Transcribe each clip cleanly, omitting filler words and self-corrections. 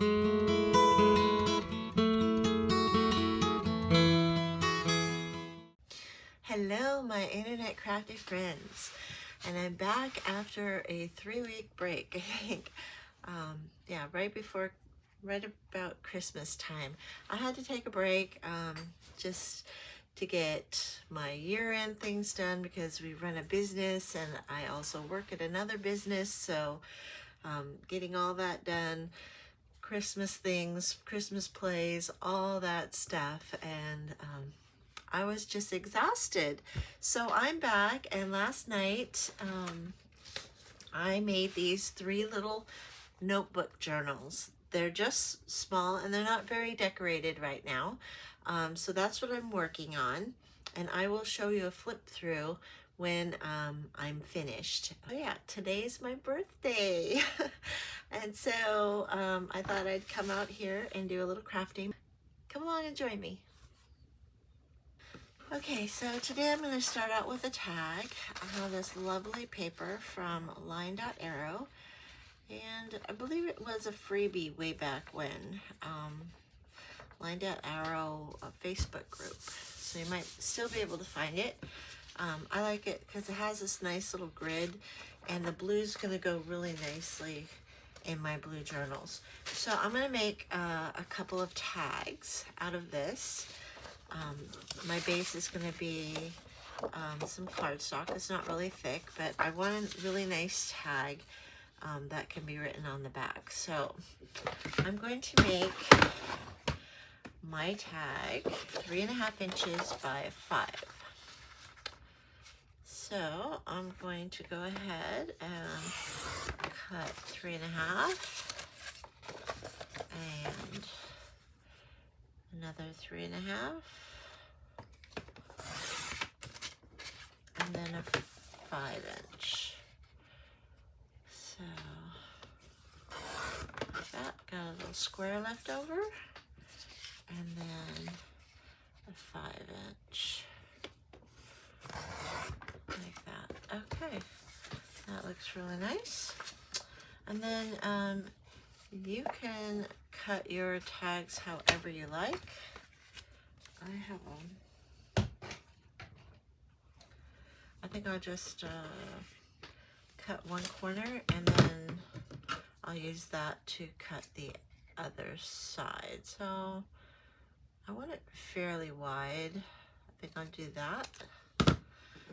Hello, my internet crafty friends, and I'm back after a 3-week break. I think, yeah, right about Christmas time. I had to take a break, just to get my year-end things done because we run a business and I also work at another business. So, getting all that done, Christmas things, Christmas plays, all that stuff, and I was just exhausted. So I'm back, and last night I made these 3 little notebook journals. They're just small and they're not very decorated right now. So that's what I'm working on, and I will show you a flip through when I'm finished. Oh yeah, today's my birthday. And so I thought I'd come out here and do a little crafting. Come along and join me. Okay, so today I'm going to start out with a tag. I have this lovely paper from Line.Arrow, and I believe it was a freebie way back when. Line.Arrow Facebook group, so you might still be able to find it. I like it because it has this nice little grid, and the blue's going to go really nicely in my blue journals. So I'm going to make a couple of tags out of this. My base is going to be some cardstock. It's not really thick, but I want a really nice tag that can be written on the back. So I'm going to make my tag 3.5 inches by 5. So I'm going to go ahead and cut 3.5 and another 3.5. And then a 5-inch. So like that, got a little square left over, and then a 5-inch like that. Okay, that looks really nice. And then you can cut your tags however you like. I have them. I think I'll just cut one corner, and then I'll use that to cut the other side. So I want it fairly wide. I think I'll do that.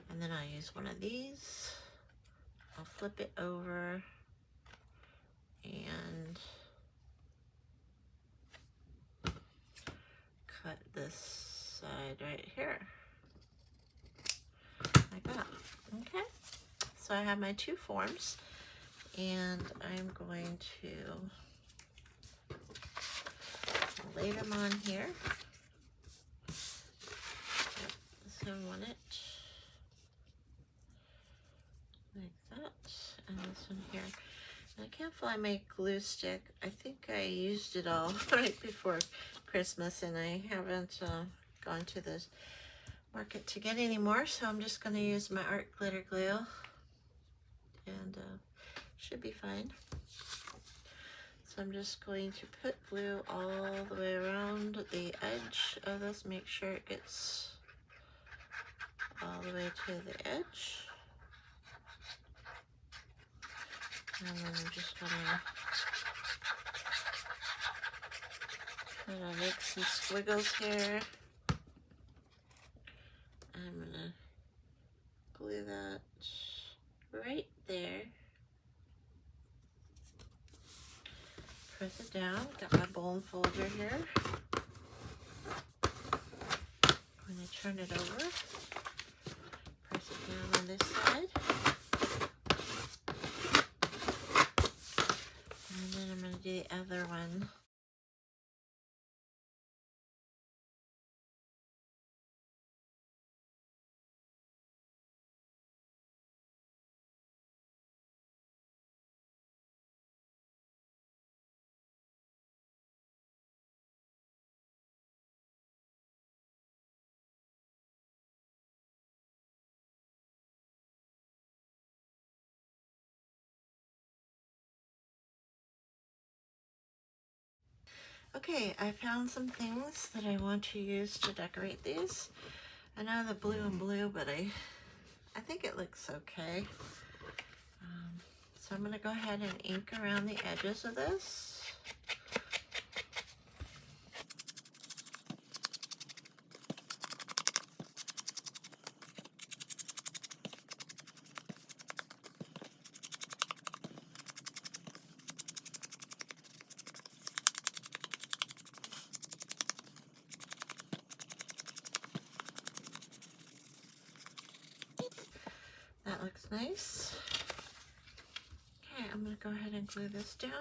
And then I'll use one of these. I'll flip it over and cut this side right here. Like that. Okay. So I have my 2 forms, and I'm going to lay them on here. So I want it like that, and this one here. And I can't find my glue stick. I think I used it all right before Christmas, and I haven't gone to the market to get any more, so I'm just going to use my art glitter glue, and should be fine. So I'm just going to put glue all the way around the edge of this, make sure it gets all the way to the edge. And then I'm just gonna make some squiggles here. I'm gonna glue that right there. Press it down. Got my bone folder here. I'm gonna turn it over. Press it down on this side. And then I'm gonna do the other one. Okay, I found some things that I want to use to decorate these. I know the blue and blue, but I think it looks okay. So I'm going to go ahead and ink around the edges of this. That looks nice. Okay, I'm going to go ahead and glue this down.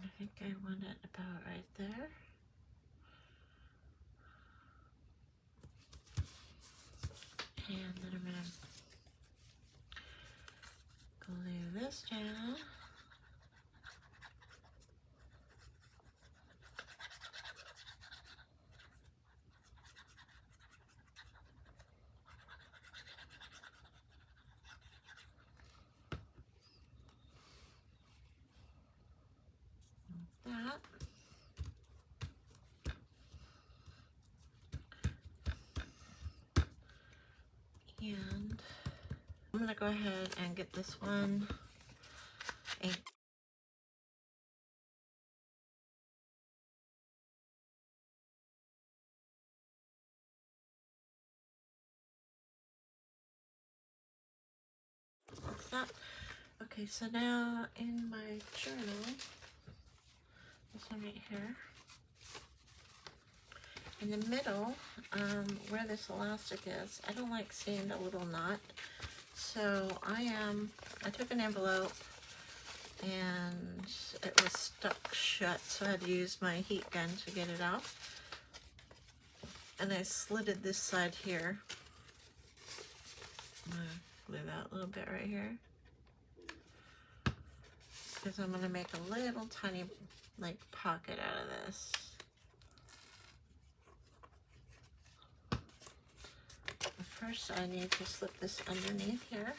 I think I want it about right there. And then I'm going to glue this down. That. And I'm going to go ahead and get this one inked. What's that? Okay, so now in my journal, this one right here, in the middle, where this elastic is, I don't like seeing the little knot. So I took an envelope and it was stuck shut, so I had to use my heat gun to get it out. And I slitted this side here. I'm gonna glue that a little bit right here, because I'm gonna make a little tiny like pocket out of this. First, I need to slip this underneath here.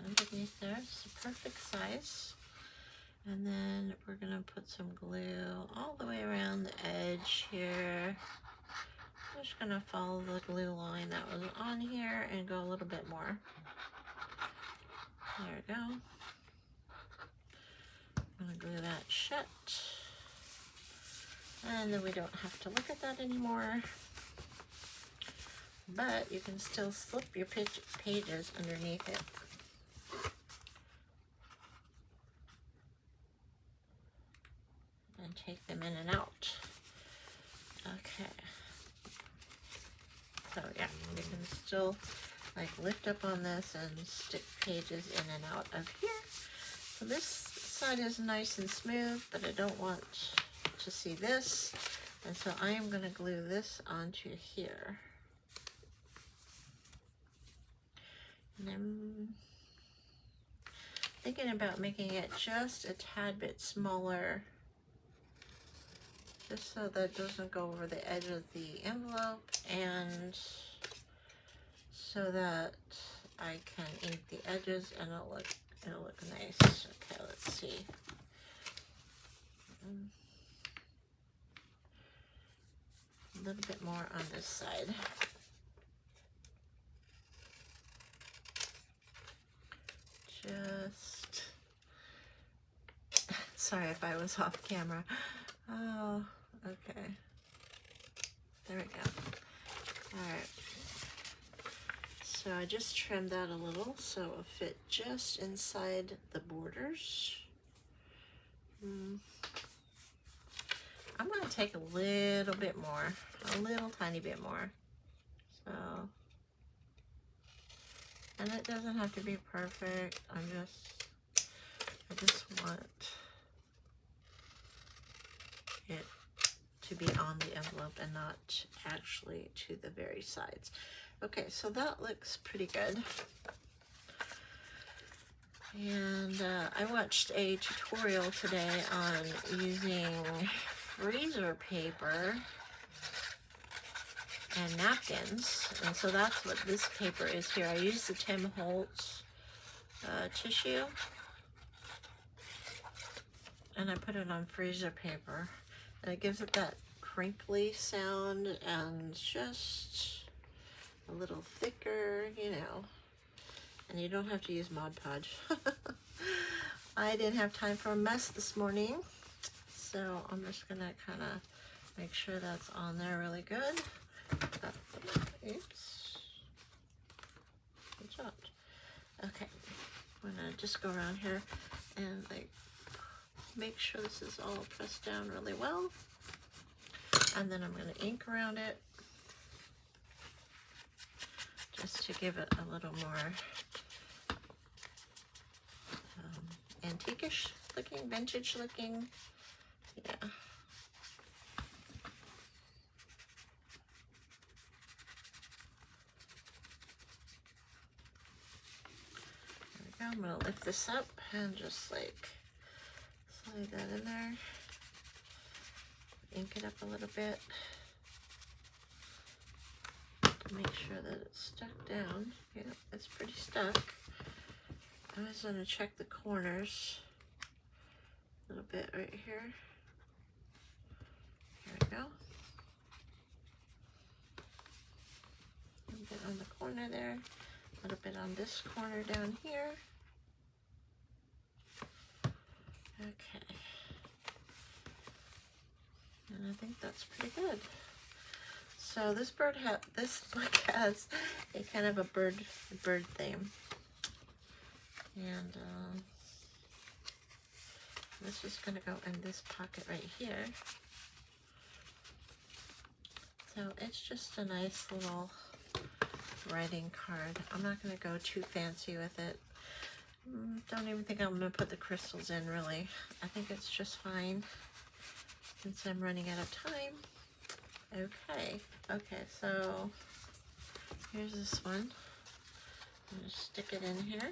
Underneath there, it's the perfect size. And then we're gonna put some glue all the way around the edge here. I'm just gonna follow the glue line that was on here and go a little bit more. There we go. I'm gonna glue that shut. And then we don't have to look at that anymore. But you can still slip your pages underneath it. And take them in and out. Okay. So yeah, you can still like lift up on this and stick pages in and out of here. So this side is nice and smooth, but I don't want to see this. And so I am going to glue this onto here. And I'm thinking about making it just a tad bit smaller, just so that it doesn't go over the edge of the envelope, and so that I can ink the edges and it'll look nice. Okay, let's see. A little bit more on this side. Just, sorry if I was off camera. Oh, okay. There we go. All right. So I just trimmed that a little so it'll fit just inside the borders. I'm going to take a little bit more, a little tiny bit more. So, and it doesn't have to be perfect. I just want it to be on the envelope and not actually to the very sides. Okay, so that looks pretty good. And I watched a tutorial today on using freezer paper and napkins, and so that's what this paper is here. I used the Tim Holtz tissue, and I put it on freezer paper, and it gives it that crinkly sound and just a little thicker, you know, and you don't have to use Mod Podge. I didn't have time for a mess this morning, so I'm just gonna kind of make sure that's on there really good. Oops. Good job. Okay, I'm gonna just go around here and like make sure this is all pressed down really well, and then I'm gonna ink around it just to give it a little more antique-ish looking, vintage looking. Yeah. I'm gonna lift this up and just like slide that in there, ink it up a little bit to make sure that it's stuck down. Yeah, it's pretty stuck. I was gonna check the corners a little bit right here. There we go. A little bit on the corner there, a little bit on this corner down here. Okay, and I think that's pretty good. So this book has a kind of a bird theme, and this is going to go in this pocket right here. So it's just a nice little writing card. I'm not going to go too fancy with it. Don't even think I'm going to put the crystals in, really. I think it's just fine since I'm running out of time. Okay, so here's this one. I'm going to stick it in here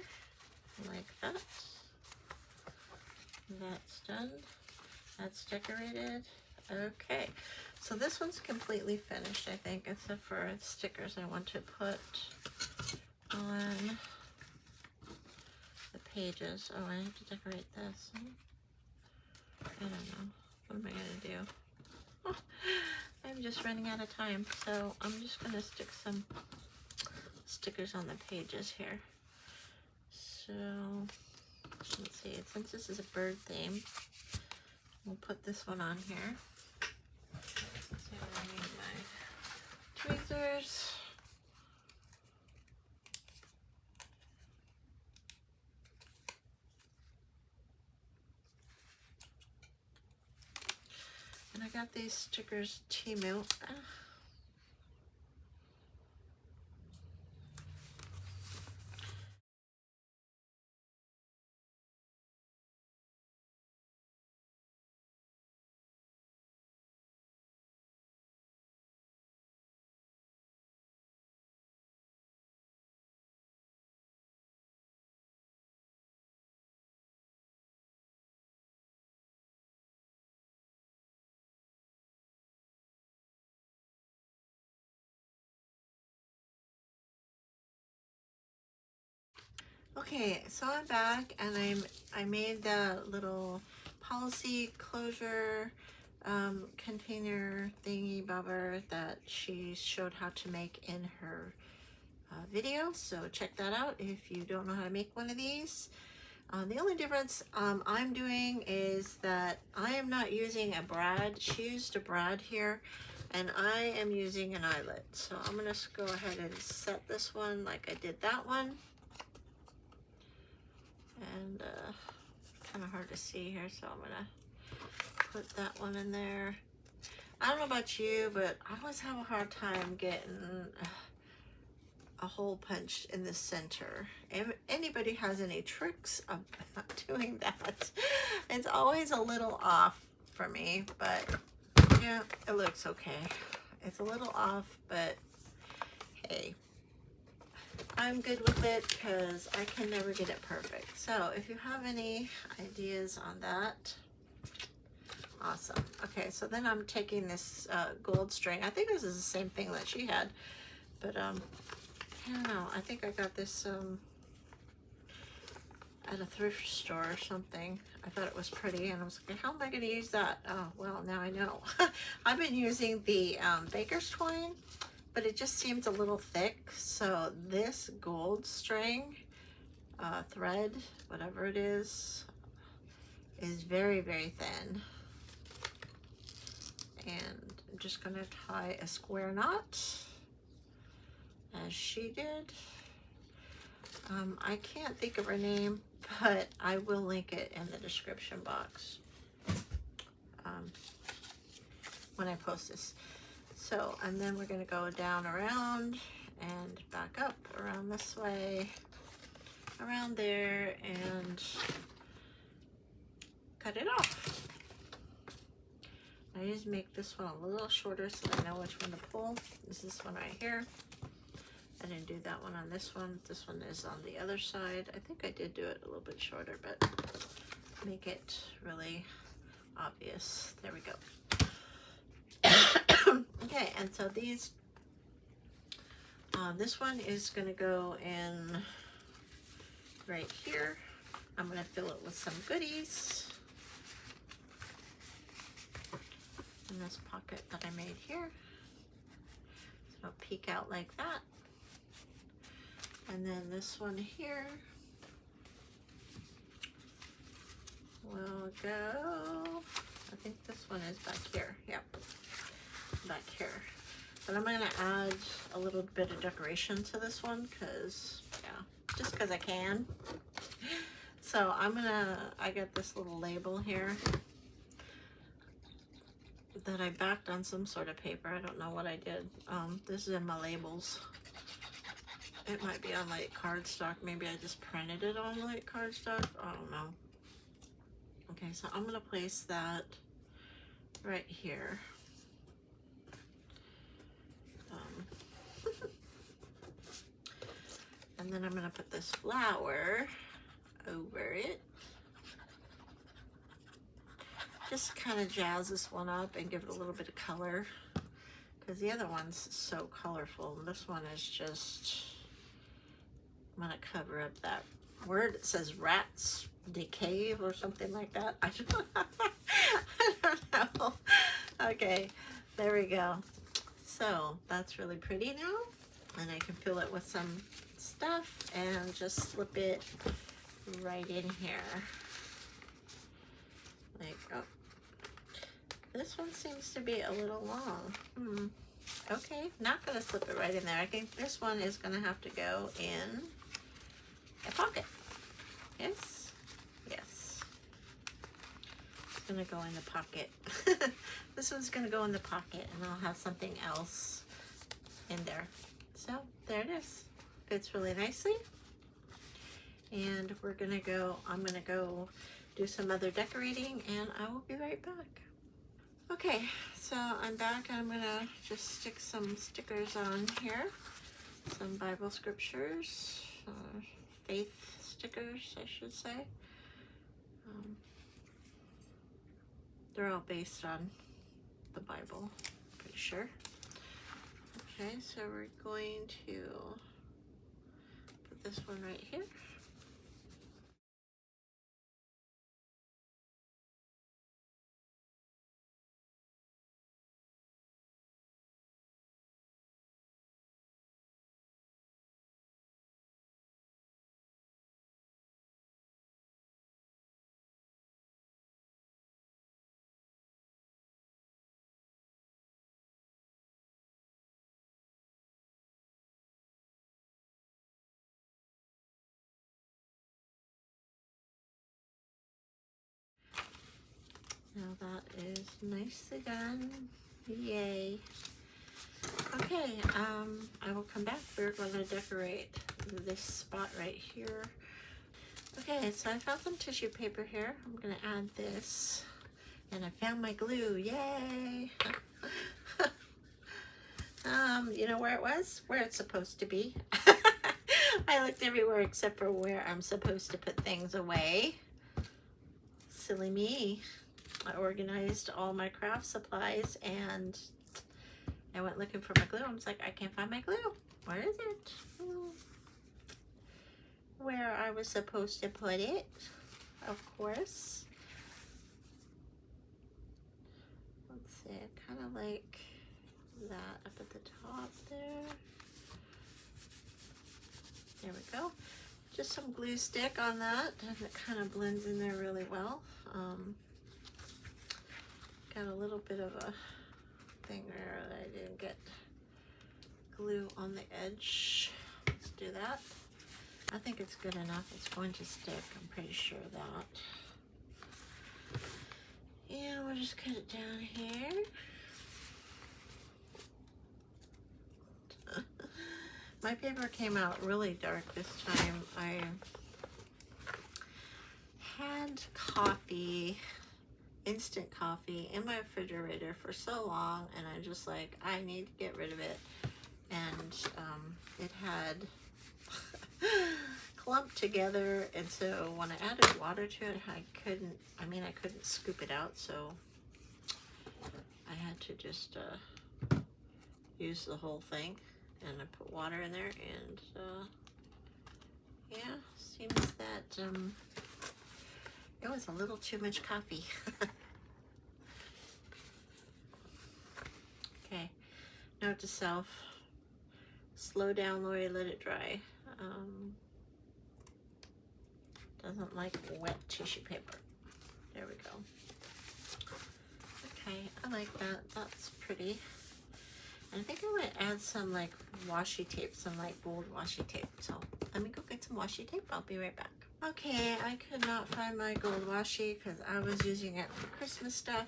like that. That's done. That's decorated. Okay, so this one's completely finished, I think, except for stickers I want to put on the pages. Oh, I have to decorate this. I don't know. What am I going to do? Oh, I'm just running out of time, so I'm just going to stick some stickers on the pages here. So, let's see. Since this is a bird theme, we'll put this one on here. So I need my tweezers. And I got these stickers Temu. Okay, so I'm back, and I made the little policy closure container thingy bobber that she showed how to make in her video. So check that out if you don't know how to make one of these. The only difference I'm doing is that I am not using a brad. She used a brad here, and I am using an eyelet. So I'm gonna just go ahead and set this one like I did that one. And kind of hard to see here, so I'm gonna put that one in there. I don't know about you, but I always have a hard time getting a hole punched in the center. If anybody has any tricks about doing that, it's always a little off for me, but yeah, it looks okay. It's a little off, but hey, I'm good with it because I can never get it perfect. So if you have any ideas on that, awesome. Okay, so then I'm taking this gold string. I think this is the same thing that she had, but I don't know. I think I got this at a thrift store or something. I thought it was pretty, and I was like, how am I going to use that? Oh, well, now I know. I've been using the baker's twine, but it just seems a little thick. So this gold string, thread, whatever it is very, very thin. And I'm just going to tie a square knot as she did. I can't think of her name, but I will link it in the description box when I post this. So, and then we're going to go down around and back up around this way, around there, and cut it off. I just make this one a little shorter so I know which one to pull. This is this one right here. I didn't do that one on this one. This one is on the other side. I think I did do it a little bit shorter, but make it really obvious. There we go. Okay, and so these, this one is going to go in right here. I'm going to fill it with some goodies in this pocket that I made here. So it'll peek out like that. And then this one here will go, I think this one is back here. Yep, back here. But I'm going to add a little bit of decoration to this one because, yeah, just because I can. So I got this little label here that I backed on some sort of paper. I don't know what I did. This is in my labels. It might be on like cardstock. Maybe I just printed it on like cardstock. I don't know. Okay, so I'm gonna place that right here. And then I'm gonna put this flower over it. Just kind of jazz this one up and give it a little bit of color, because the other one's so colorful and this one is just, I'm gonna cover up that word. It says rats decay or something like that. I don't know. Okay, there we go. So that's really pretty now, and I can fill it with some stuff and just slip it right in here. Like, oh, this one seems to be a little long. Okay, not gonna slip it right in there. I think this one is gonna have to go in a pocket. Yes, yes. It's gonna go in the pocket. This one's gonna go in the pocket, and I'll have something else in there. So there it is. Fits really nicely. And we're gonna go, I'm gonna go do some other decorating, and I will be right back. Okay, so I'm back, and I'm gonna just stick some stickers on here. Some Bible scriptures, faith stickers, I should say. They're all based on the Bible, pretty sure. Okay, so we're going to put this one right here. Now that is nicely done. Yay. Okay, I will come back. We're going to decorate this spot right here. Okay, so I found some tissue paper here. I'm going to add this. And I found my glue. Yay! You know where it was? Where it's supposed to be. I looked everywhere except for where I'm supposed to put things away. Silly me. I organized all my craft supplies and I went looking for my glue. I was like, I can't find my glue. Where is it? Where I was supposed to put it, of course. Let's see, I kind of like that up at the top there. There we go. Just some glue stick on that, and it kind of blends in there really well. Got a little bit of a thing there that I didn't get glue on the edge. Let's do that. I think it's good enough. It's going to stick. I'm pretty sure of that. And we'll just cut it down here. My paper came out really dark this time. I had coffee, instant coffee, in my refrigerator for so long, and I'm just like, I need to get rid of it. And it had clumped together, and so when I added water to it, I couldn't scoop it out, so I had to just use the whole thing. And I put water in there, and yeah, seems that it was a little too much coffee. Okay, note to self, slow down, Lori, let it dry. Doesn't like wet tissue paper. There we go. Okay, I like that. That's pretty. And I think I'm going to add some like washi tape, some like gold washi tape. So let me go get some washi tape. I'll be right back. Okay, I could not find my gold washi because I was using it for Christmas stuff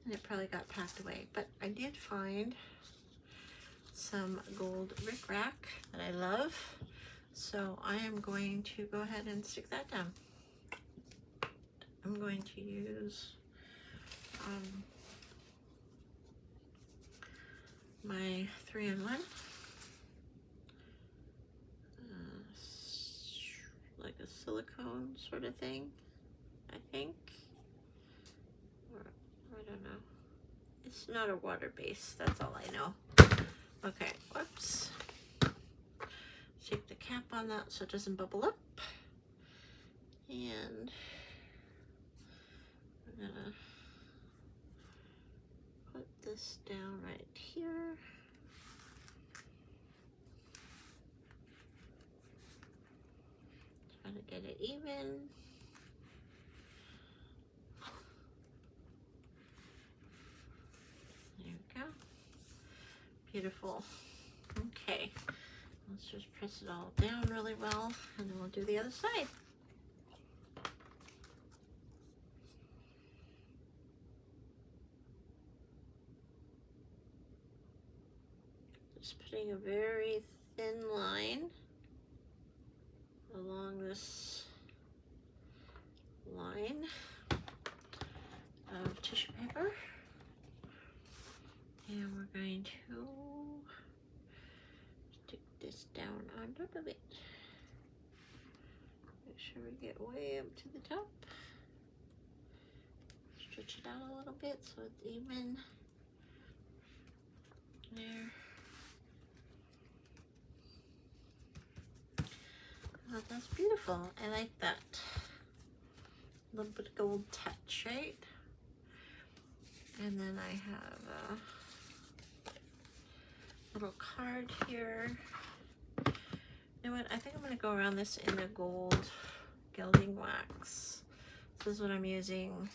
and it probably got packed away. But I did find some gold rickrack that I love. So I am going to go ahead and stick that down. I'm going to use my 3-in-1, like a silicone sort of thing, I think, or I don't know. It's not a water base, that's all I know. Okay, whoops. Shake the cap on that so it doesn't bubble up, and I'm gonna put this down right here. Try to get it even. There we go. Beautiful. Okay, let's just press it all down really well, and then we'll do the other side. Just putting a very thin line along this line of tissue paper. And we're going to stick this down on top of it. Make sure we get way up to the top. Stretch it out a little bit so it's even. There. Oh, that's beautiful. I like that. A little bit of gold touch, right? And then I have a little card here. You know what? I think I'm going to go around this in the gold gilding wax. This is what I'm using.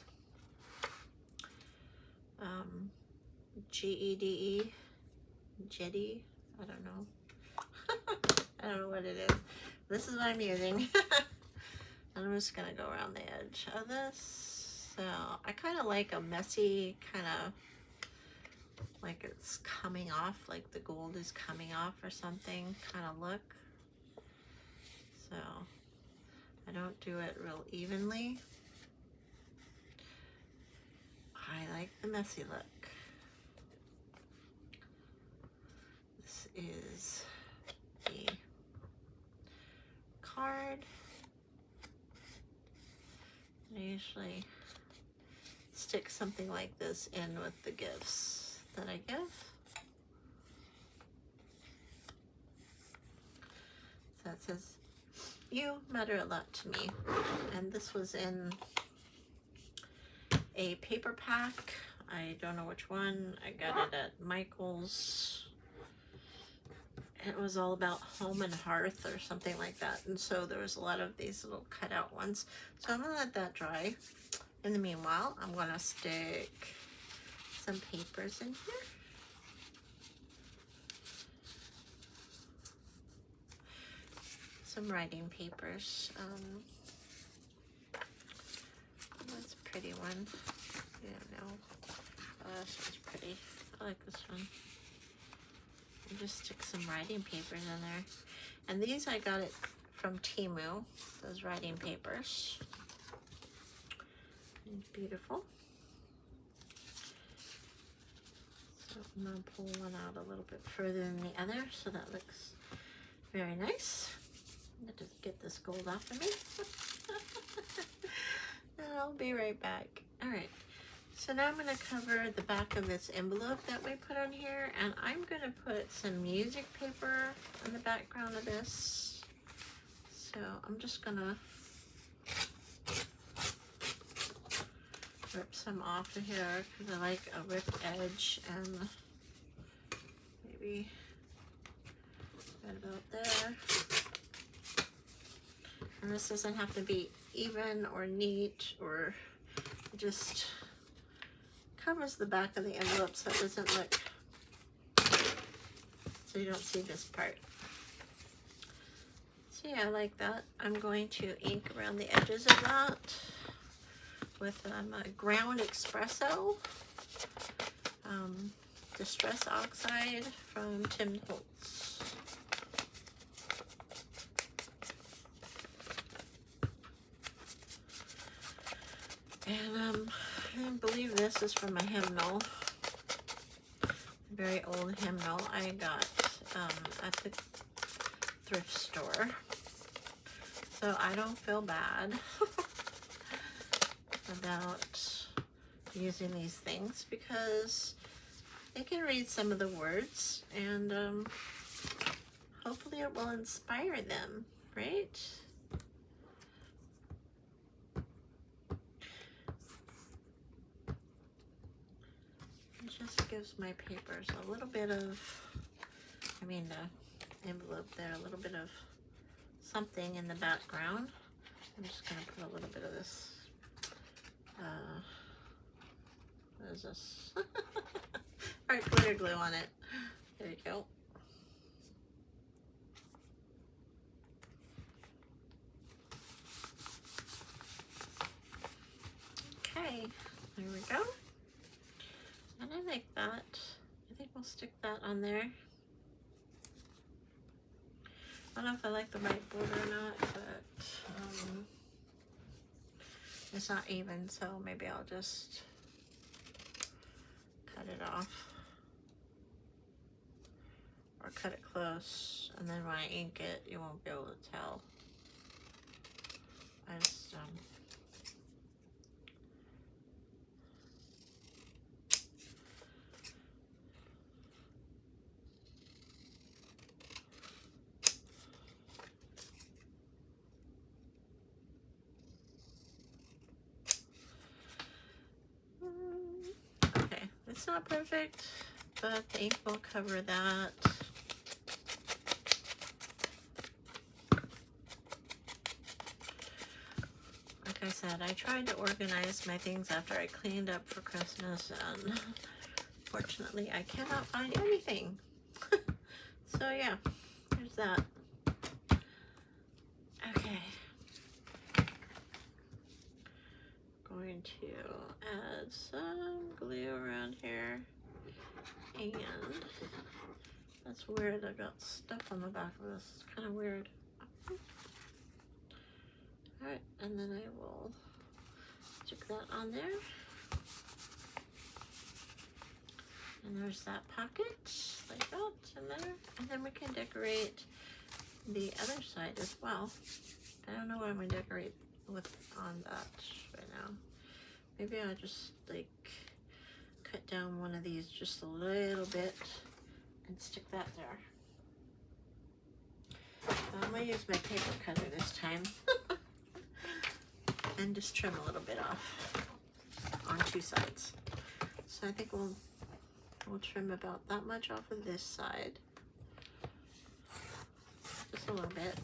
GEDE. Jetty. I don't know. I don't know what it is. This is what I'm using. And I'm just gonna go around the edge of this. So I kind of like a messy, kind of like it's coming off, like the gold is coming off or something kind of look. So I don't do it real evenly. I like the messy look. This is the card. I usually stick something like this in with the gifts that I give. So it says, "You matter a lot to me." And this was in a paper pack. I don't know which one. I got it at Michael's. It was all about home and hearth or something like that. And so there was a lot of these little cutout ones. So I'm gonna let that dry. In the meanwhile, I'm gonna stick some papers in here. Some writing papers. That's a pretty one. I don't know. Oh, this one's pretty. I like this one. I'll just stick some writing papers in there. And these I got it from Temu, those writing papers. It's beautiful. So I'm going to pull one out a little bit further than the other, so that looks very nice. I'm going to get this gold off of me. And I'll be right back. Alright, so now I'm going to cover the back of this envelope that we put on here, and I'm going to put some music paper on the background of this. So I'm just going to rip some off of here because I like a ripped edge, and maybe right about there. And this doesn't have to be even or neat, or just covers the back of the envelope so it doesn't look, so you don't see this part. So yeah, I like that. I'm going to ink around the edges of that with a Ground Espresso Distress Oxide from Tim Holtz. And I believe this is from a hymnal, a very old hymnal I got at the thrift store. So I don't feel bad about using these things because they can read some of the words, and hopefully it will inspire them, right? It just gives my papers a little bit of, I mean the envelope there, a little bit of something in the background. I'm just going to put a little bit of this, what is this? Alright, glitter glue on it. There you go. Okay, there we go. And I like that. I think we'll stick that on there. I don't know if I like the white border or not, but it's not even, so maybe I'll just cut it off. Or cut it close, and then when I ink it, you won't be able to tell. I just, okay, it's not perfect, but the ink will cover that. Like I said, I tried to organize my things after I cleaned up for Christmas, and fortunately I cannot find anything. So yeah, there's that. Okay. Going to add some glue around here, and that's weird, I got stuff on the back of this. It's kind of weird. Alright, and then I will stick that on there. And there's that pocket, like that, in there. And then we can decorate the other side as well. I don't know what I'm going to decorate with on that right now. Maybe I'll just like cut down one of these just a little bit and stick that there. I'm going to use my paper cutter this time and just trim a little bit off on two sides. So I think we'll trim about that much off of this side, just a little bit,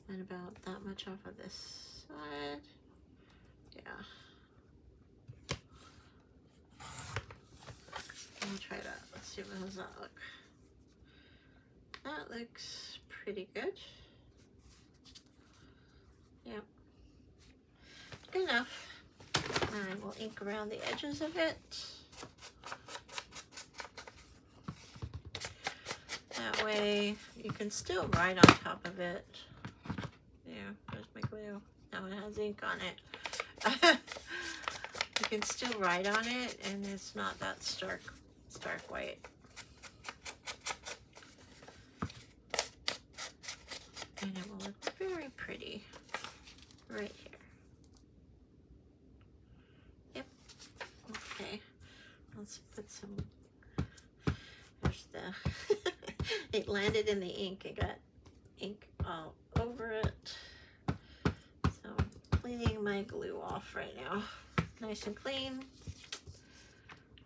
and about that much off of this side. Yeah. We'll try that. Let's see, how does that look? That looks pretty good. Yep. Good enough. And we'll ink around the edges of it. That way you can still write on top of it. There, there's my glue. Now it has ink on it. You can still write on it and it's not that stark white. And it will look very pretty right here. Yep. Okay. Let's put some. There's the. It landed in the ink. It got ink all over it. So I'm cleaning my glue off right now. Nice and clean.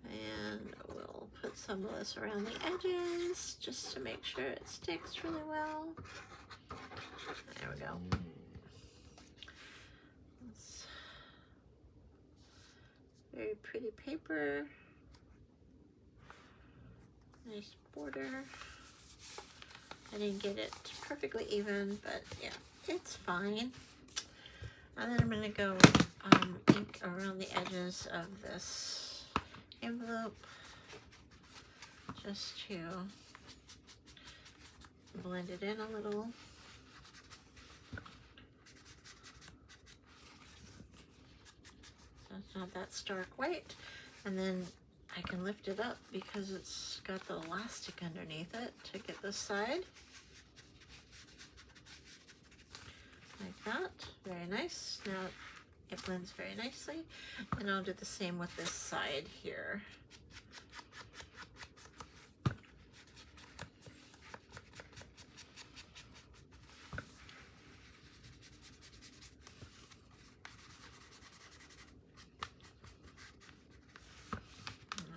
And we'll put some of this around the edges just to make sure it sticks really well. There we go. That's very pretty paper. Nice border. I didn't get it perfectly even, but yeah, it's fine. And then I'm going to go ink around the edges of this envelope just to blend it in a little. So it's not that stark white. And then I can lift it up because it's got the elastic underneath it to get this side. Like that. Very nice. Now it blends very nicely. And I'll do the same with this side here.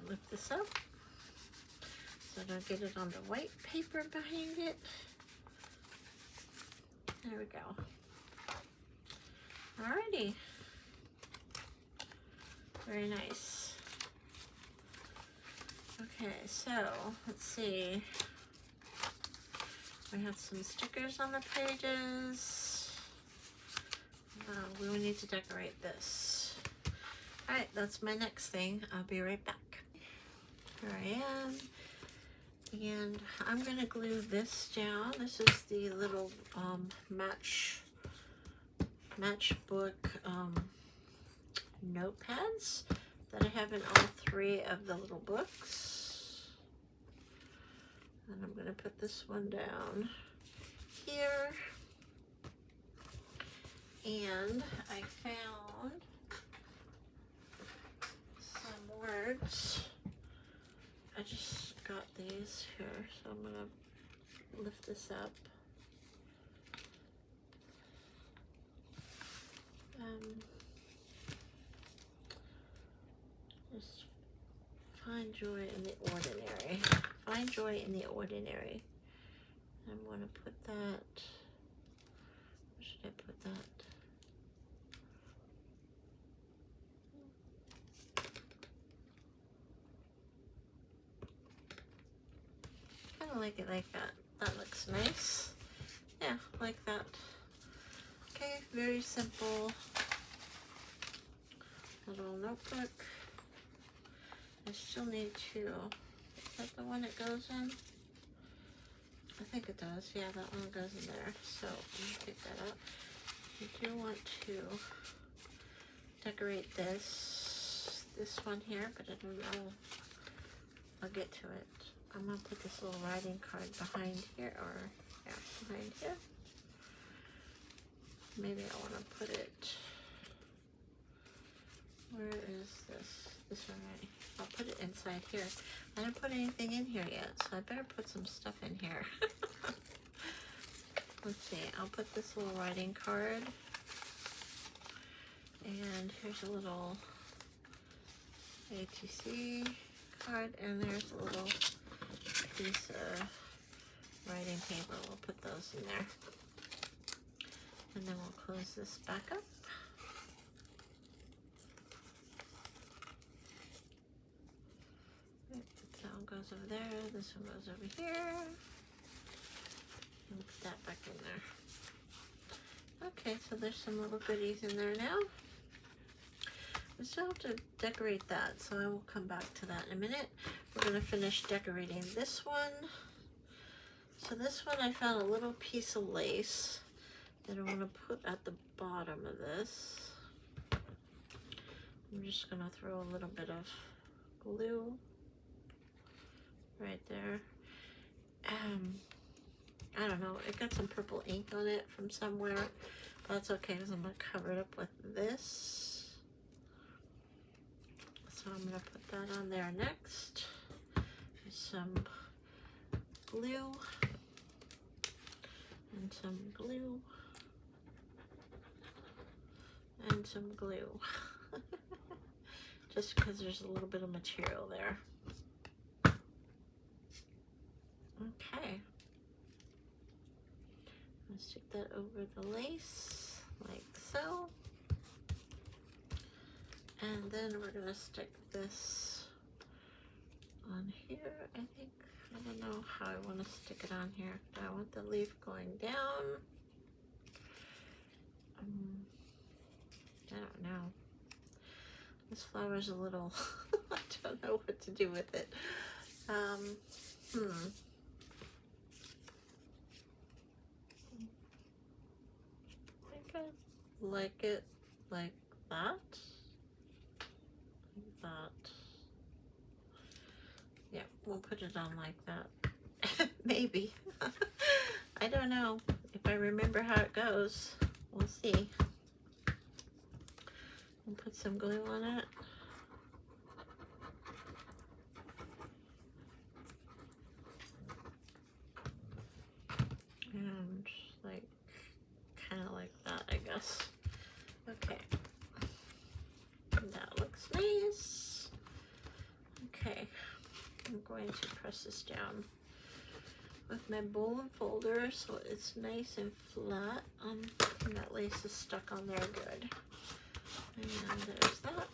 Lift this up so I don't get it on the white paper behind it. There we go. Alrighty. Very nice. Okay, so let's see. We have some stickers on the pages. We will need to decorate this. Alright, that's my next thing. I'll be right back. Here I am, and I'm going to glue this down. This is the little matchbook notepads that I have in all three of the little books. And I'm going to put this one down here. And I found some words. I just got these here, so I'm going to lift this up. Just find joy in the ordinary. Find joy in the ordinary. I'm going to put that. Where should I put that? I kind of like it like that. That looks nice. Yeah, like that. Okay, very simple little notebook. I still need to, is that the one it goes in? I think it does. Yeah, that one goes in there. So let me pick that up. I do want to decorate this one here, but I don't know. I'll get to it. I'm gonna put this little writing card behind here, or there, behind here. Maybe I want to put it, where is this? This one right. I'll put it inside here. I didn't put anything in here yet, so I better put some stuff in here. Let's see, I'll put this little writing card. And here's a little ATC card, and there's a little piece of writing paper. We'll put those in there. And then we'll close this back up. That one goes over there, this one goes over here. And put that back in there. Okay, so there's some little goodies in there now. We still have to decorate that, so I will come back to that in a minute. We're going to finish decorating this one. So this one I found a little piece of lace that I want to put at the bottom of this. I'm just going to throw a little bit of glue right there. I don't know, it got some purple ink on it from somewhere. That's okay, because I'm going to cover it up with this. So I'm going to put that on there next. There's some glue. And some glue. And some glue. Just because there's a little bit of material there. Okay. I'll stick that over the lace, like so. And then we're going to stick this on here, I think. I don't know how I want to stick it on here. Do I want the leaf going down? I don't know. This flower's a little, I don't know what to do with it. I think I like it like that. Like that. Yeah, we'll put it on like that. Maybe. I don't know. If I remember how it goes, we'll see. We'll put some glue on it. And like, kind of like that, I guess. Okay. That looks nice. Okay. I'm going to press this down with my bowl and folder so it's nice and flat. And that lace is stuck on there good. And there's that.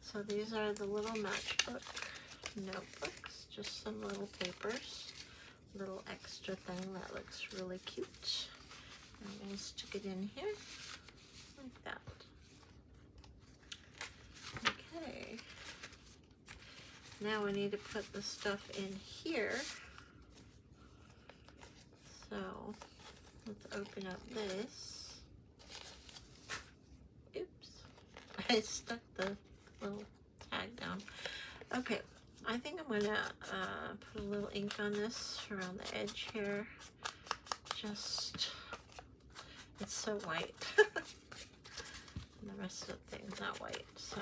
So these are the little matchbook notebooks, just some little papers, little extra thing that looks really cute. I'm going to stick it in here like that. Okay. Now we need to put the stuff in here. So let's open up this. Oops. I stuck the little tag down. Okay, I think I'm gonna put a little ink on this around the edge here. Just, it's so white. And the rest of the thing's not white, so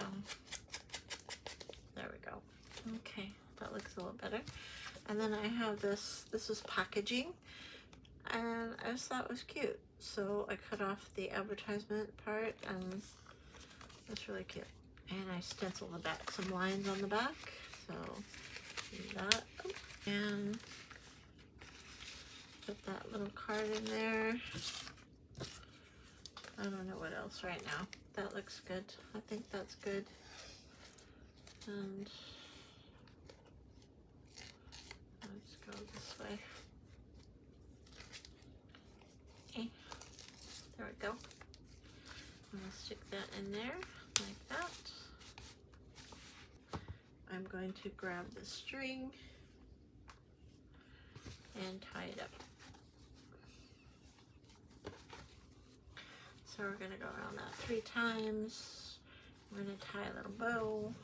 there we go. Okay, that looks a little better. And then I have this is packaging, and I just thought it was cute. So I cut off the advertisement part, and it's really cute. And I stenciled the back, some lines on the back. So do that. And put that little card in there. I don't know what else right now. That looks good. I think that's good. And let's go this way. Okay, there we go. I'm gonna stick that in there like that. I'm going to grab the string and tie it up. So we're gonna go around that 3 times. We're gonna tie a little bow.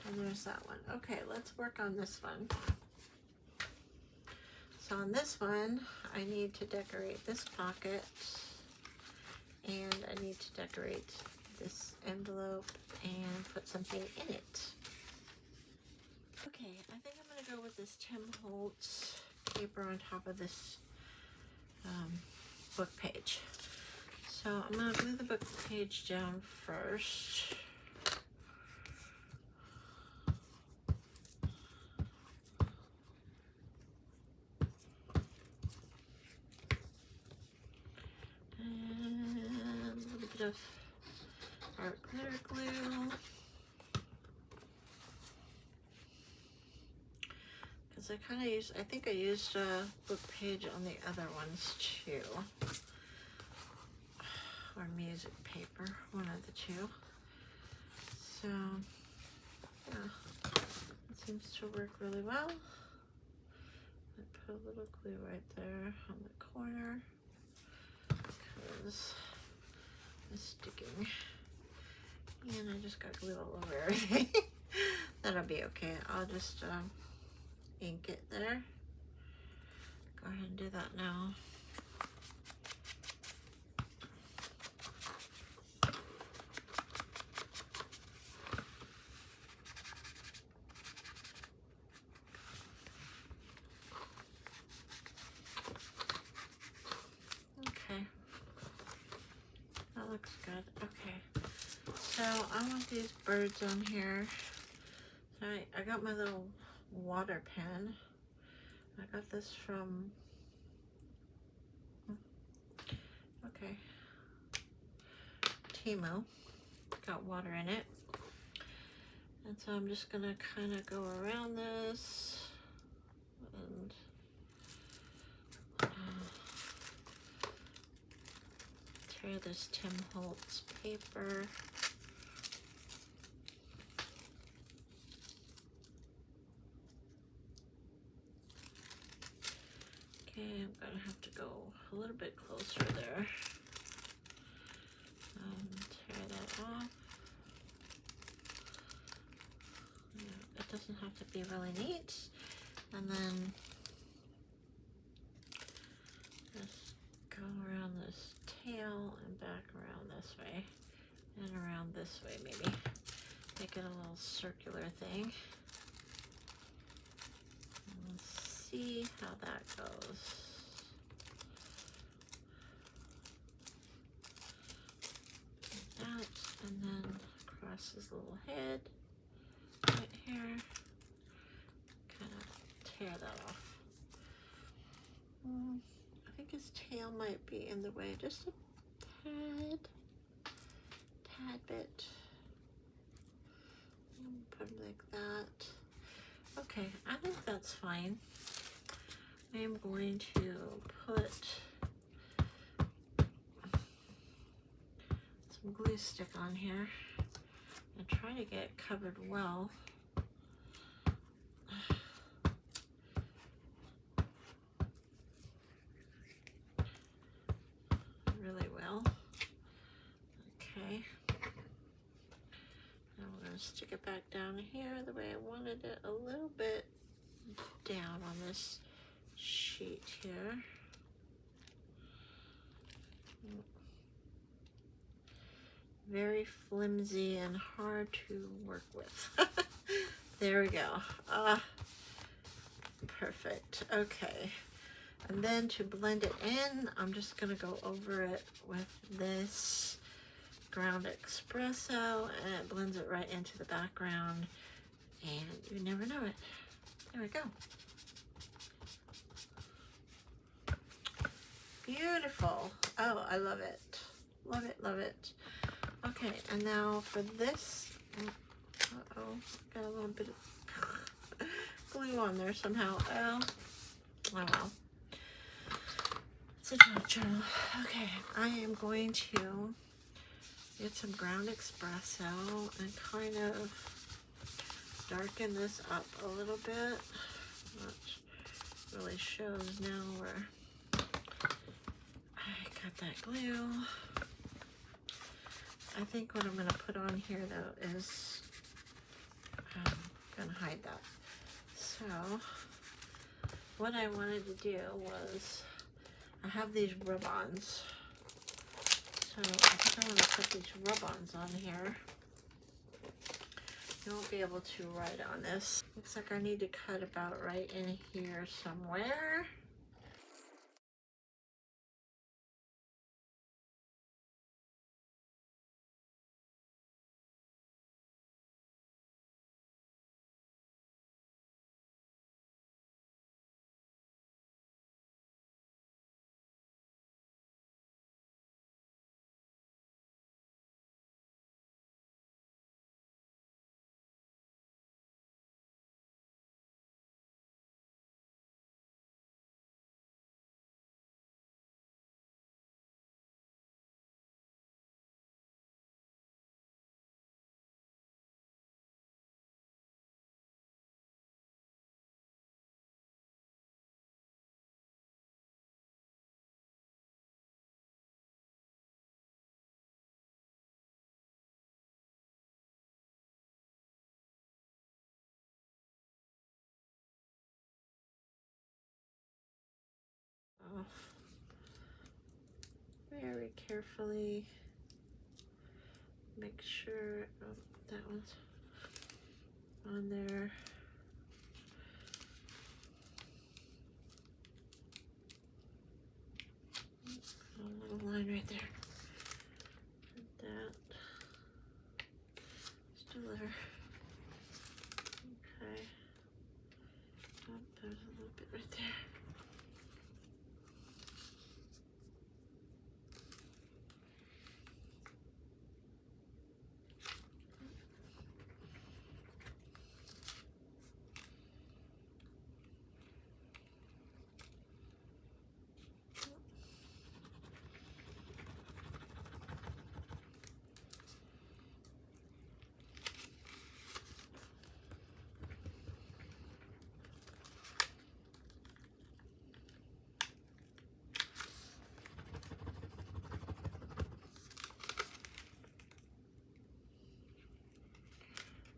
And there's that one. Okay, let's work on this one. So on this one, I need to decorate this pocket, and I need to decorate this envelope and put something in it. Okay, I think I'm gonna go with this Tim Holtz paper on top of this book page. So I'm gonna glue the book page down first. And a little bit of art glitter glue. Because I think I used a book page on the other ones too. Or music paper, one of the two. So, yeah, it seems to work really well. I put a little glue right there on the corner because it's sticking. And I just got glue all over everything. That'll be okay. I'll just ink it there. Go ahead and do that now. Okay, that looks good. Okay, so I want these birds on here. So I got my little water pen. I got this from, okay, Temu. Got water in it. And so I'm just gonna kind of go around this and tear this Tim Holtz paper. Okay, I'm gonna have to go a little bit closer there. Tear that off. Yeah, it doesn't have to be really neat. And then just go around this tail and back around this way. And around this way maybe. Make it a little circular thing. Let's see how that goes. Like that, and then across his little head right here. Kind of tear that off. I think his tail might be in the way just a tad bit. Put it like that. Okay, I think that's fine. I am going to put some glue stick on here and try to get it covered well. Really well. Okay. Now we're going to stick it back down here the way I wanted it, a little bit down on this sheet here. Very flimsy and hard to work with. There we go. Perfect. Okay. And then to blend it in, I'm just going to go over it with this ground espresso, and it blends it right into the background, and you never know it. There we go. Beautiful. Oh, I love it. Love it, love it. Okay, and now for this, uh-oh, got a little bit of glue on there somehow. Oh well. It's a journal. Okay, I am going to get some ground espresso and kind of darken this up a little bit, which really shows now where I got that glue. I think what I'm going to put on here though is I'm going to hide that. So what I wanted to do was, I have these rub-ons. So I think I want to put these rub-ons on here. You won't be able to write on this. Looks like I need to cut about right in here somewhere. Very carefully make sure that one's on there. A little line right there. Put that. Still there. Okay. Oh, there's a little bit right there.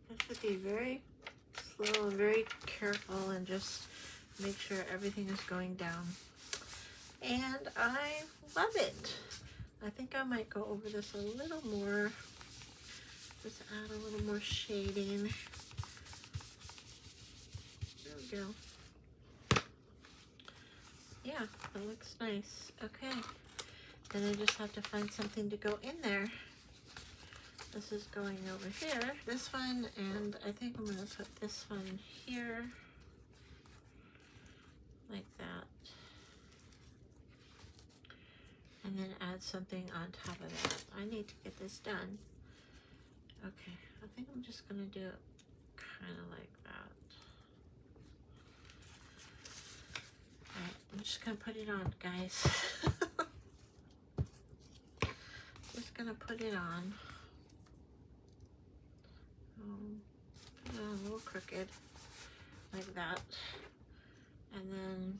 I have to be very slow and very careful and just make sure everything is going down. And I love it. I think I might go over this a little more. Just add a little more shading. There we go. Yeah, that looks nice. Okay. Then I just have to find something to go in there. This is going over here, this one, and I think I'm going to put this one here, like that. And then add something on top of that. I need to get this done. Okay, I think I'm just going to do it kind of like that. Alright, I'm just going to put it on, guys. Just going to put it on. A little crooked, like that. And then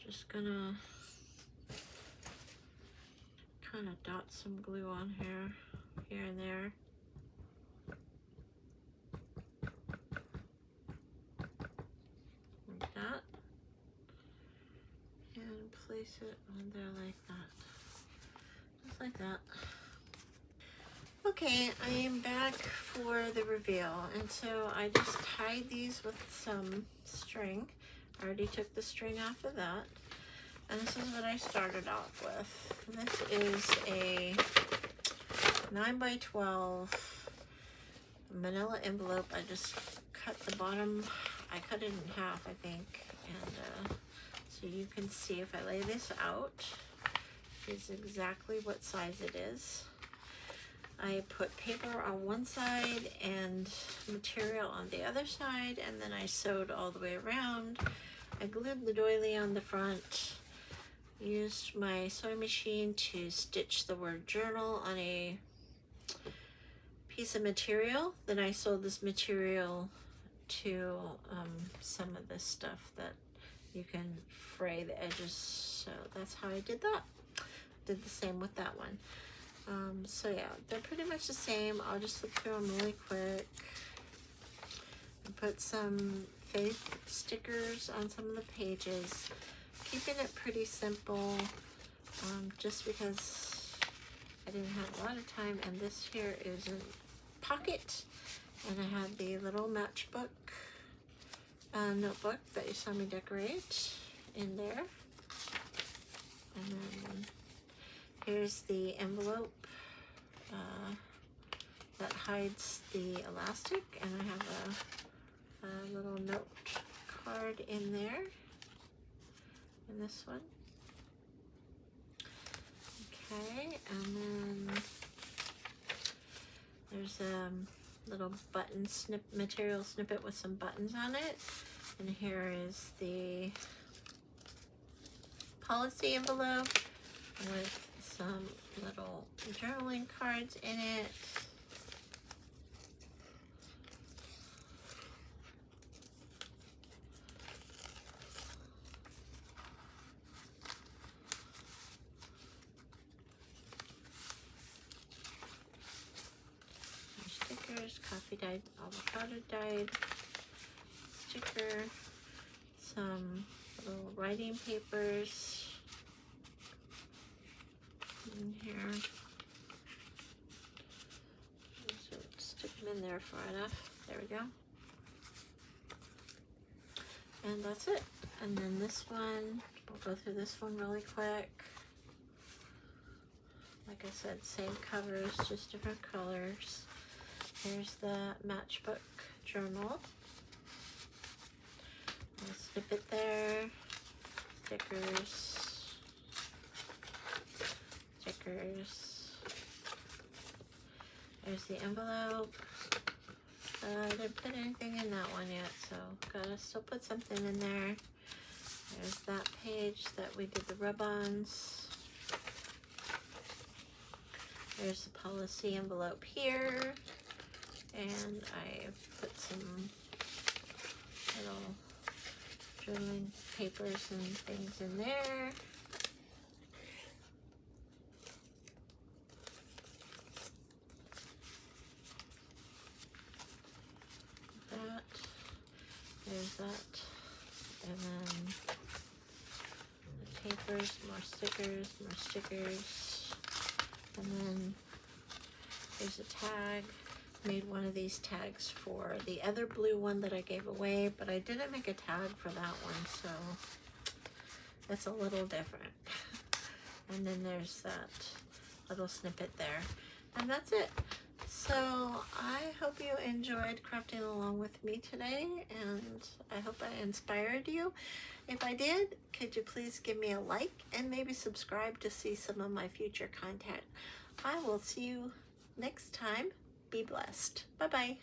just gonna kind of dot some glue on here and there. Like that. And place it on there like that. Just like that. Okay, I am back for the reveal, and so I just tied these with some string. I already took the string off of that, and this is what I started off with. This is a 9x12 manila envelope. I just cut the bottom, I cut it in half, I think, and so you can see if I lay this out, is exactly what size it is. I put paper on one side and material on the other side, and then I sewed all the way around. I glued the doily on the front, used my sewing machine to stitch the word journal on a piece of material. Then I sewed this material to some of this stuff that you can fray the edges. So that's how I did that. Did the same with that one. So yeah, they're pretty much the same. I'll just look through them really quick. I put some faith stickers on some of the pages, keeping it pretty simple, just because I didn't have a lot of time. And this here is a pocket, and I have the little matchbook notebook that you saw me decorate in there. And then here's the envelope that hides the elastic, and I have a little note card in there, in this one. Okay, and then there's a little button material snippet with some buttons on it, and here is the policy envelope with some little journaling cards in it. Stickers, coffee dyed, avocado dyed sticker, some little writing papers in here. So stick them in there far enough. There we go. And that's it. And then this one, we'll go through this one really quick. Like I said, same covers, just different colors. Here's the matchbook journal. A snippet there. Stickers. Stickers. There's the envelope. I didn't put anything in that one yet, so gotta still put something in there. There's that page that we did the rub-ons. There's the policy envelope here, and I put some little journaling papers and things in there. That, there's that, and then the papers, more stickers, and then there's a tag. Made one of these tags for the other blue one that I gave away, but I didn't make a tag for that one, so it's a little different. And then there's that little snippet there, and that's it. So I hope you enjoyed crafting along with me today, and I hope I inspired you. If I did, could you please give me a like and maybe subscribe to see some of my future content. I will see you next time. Be blessed. Bye-bye.